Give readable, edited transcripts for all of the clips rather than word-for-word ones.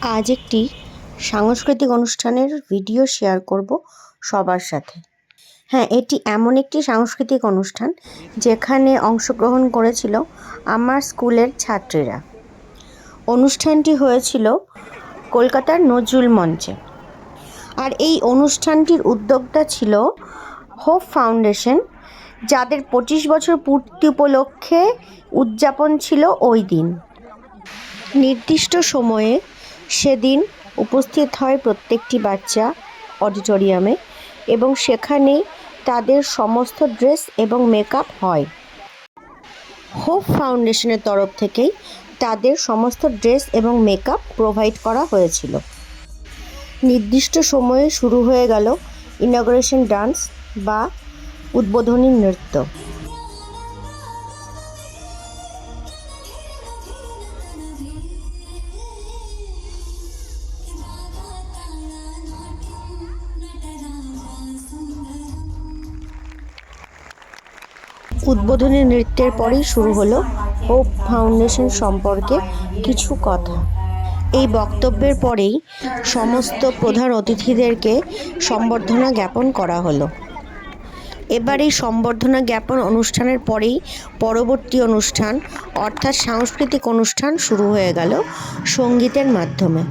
আজ একটি সাংস্কৃতিক অনুষ্ঠানের ভিডিও শেয়ার করব সবার সাথে। হ্যাঁ, এটি এমন একটি সাংস্কৃতিক অনুষ্ঠান যেখানে অংশগ্রহণ করেছিল আমার স্কুলের ছাত্রীরা। অনুষ্ঠানটি হয়েছিল কলকাতার নজরুল মঞ্চে। আর এই অনুষ্ঠানটির উদ্যোক্তা ছিল হোপ ফাউন্ডেশন, যাদের 25 বছর পূর্তি উপলক্ষে উদযাপন ছিল ওই দিন। নির্দিষ্ট সময়ে সেদিন উপস্থিত হয় প্রত্যেকটি বাচ্চা অডিটোরিয়ামে এবং সেখানেই তাদের সমস্ত ড্রেস এবং মেকআপ হয়। হোপ ফাউন্ডেশনের তরফ থেকেই তাদের সমস্ত ড্রেস এবং মেকআপ প্রোভাইড করা হয়েছিল। নির্দিষ্ট সময়ে শুরু হয়ে গেল ইনঅগ্রেশন ডান্স বা উদ্বোধনী নৃত্য। উদ্বোধনী নৃত্যের পরেই শুরু হলো হোপ ফাউন্ডেশন সম্পর্কে কিছু কথা। এই বক্তব্যের পরেই সমস্ত প্রধান অতিথিদেরকে সম্বর্ধনা জ্ঞাপন করা হলো। এবার এই সম্বর্ধনা জ্ঞাপন অনুষ্ঠানের পরেই পরবর্তী অনুষ্ঠান অর্থাৎ সাংস্কৃতিক অনুষ্ঠান শুরু হয়ে গেল সঙ্গীতের মাধ্যমে।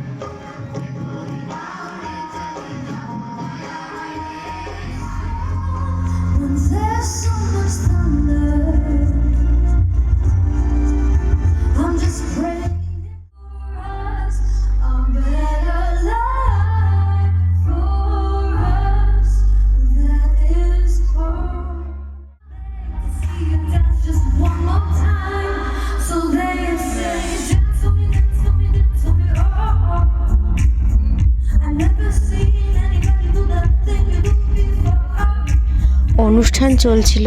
অনুষ্ঠান চলছিল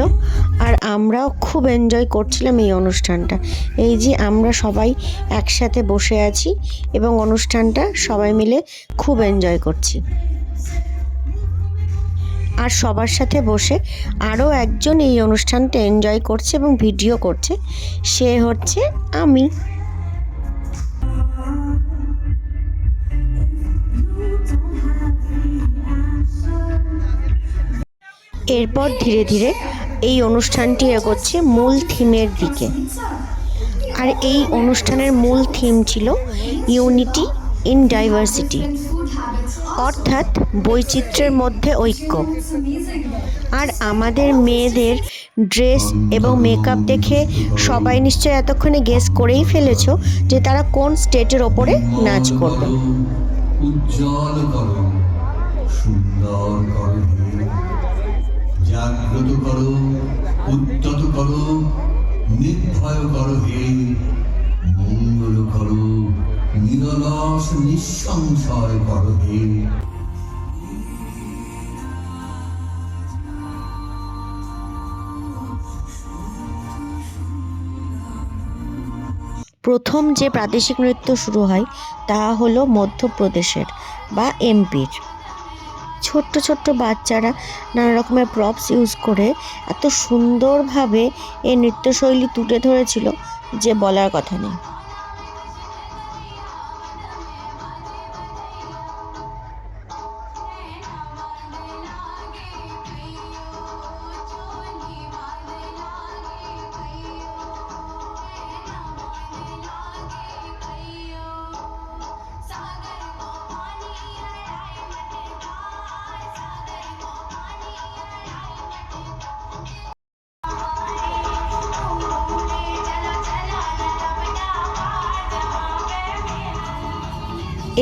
আর আমরাও খুব এনজয় করছিলাম এই অনুষ্ঠানটা। এই যে আমরা সবাই একসাথে বসে আছি এবং অনুষ্ঠানটা সবাই মিলে খুব এনজয় করছি। আর সবার সাথে বসে আরও একজন এই অনুষ্ঠানটা এনজয় করছে এবং ভিডিও করছে, সে হচ্ছে আমি। এরপর ধীরে ধীরে এই অনুষ্ঠানটি এগোচ্ছে মূল থিমের দিকে। আর এই অনুষ্ঠানের মূল থিম ছিল ইউনিটি ইন ডাইভার্সিটি, অর্থাৎ বৈচিত্র্যের মধ্যে ঐক্য। আর আমাদের মেয়েদের ড্রেস এবং মেকআপ দেখে সবাই নিশ্চয়ই এতক্ষণে গেস করেই ফেলেছো যে তারা কোন স্টেটের ওপরে নাচ করবে। উজ্জ্বল করো, সুন্দর করো, জাগ্রত করো, উদ্যত করো, নির্ভয় করো হে, মঙ্গল করো, নিরলস নিঃসংশয় করো হে। প্রথম যে প্রাদেশিক নৃত্য শুরু হয় তা হলো মধ্যপ্রদেশের বা এমপির। ছোট্ট ছোট্ট বাচ্চারা নানা রকমের প্রপস ইউজ করে এত সুন্দরভাবে এই নৃত্যশৈলী তুলে ধরেছিল যে বলার কথা নেই।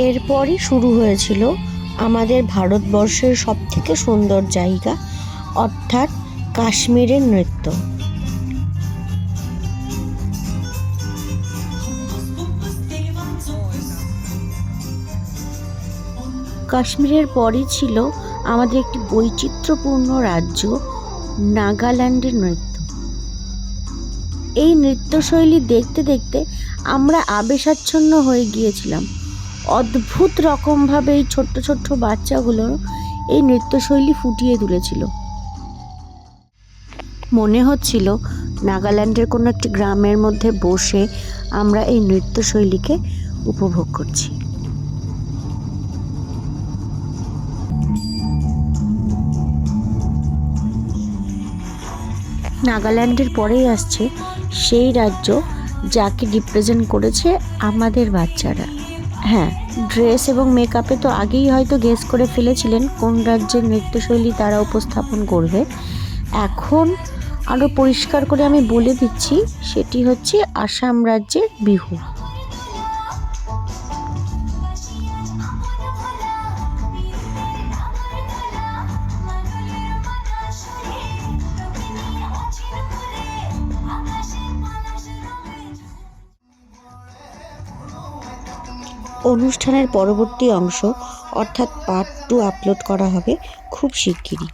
এরপরই শুরু হয়েছিল আমাদের ভারতবর্ষের সবথেকে সুন্দর জায়গা অর্থাৎ কাশ্মীরের নৃত্য। কাশ্মীরের পরই ছিল আমাদের একটি বৈচিত্র্যপূর্ণ রাজ্য নাগাল্যান্ডের নৃত্য। এই নৃত্যশৈলী দেখতে দেখতে আমরা আবেশাচ্ছন্ন হয়ে গিয়েছিলাম। অদ্ভুত রকমভাবে এই ছোট্ট ছোট্ট বাচ্চাগুলো এই নৃত্যশৈলী ফুটিয়ে তুলেছিল। মনে হচ্ছিল নাগাল্যান্ডের কোনো একটি গ্রামের মধ্যে বসে আমরা এই নৃত্যশৈলীকে উপভোগ করছি। নাগাল্যান্ডের পরেই আসছে সেই রাজ্য যাকে রিপ্রেজেন্ট করেছে আমাদের বাচ্চারা। হ্যাঁ, ড্রেস এবং মেকআপে তো আগেই হয়তো গেস করে ফেলেছিলেন কোন রাজ্যের নৃত্যশৈলী তারা উপস্থাপন করবে। এখন আরও পরিষ্কার করে আমি বলে দিচ্ছি, সেটি হচ্ছে আসাম রাজ্যের বিহু। অনুষ্ঠানের পরবর্তী অংশ অর্থাৎ পার্ট 2 আপলোড করা হবে খুব শিগগিরই।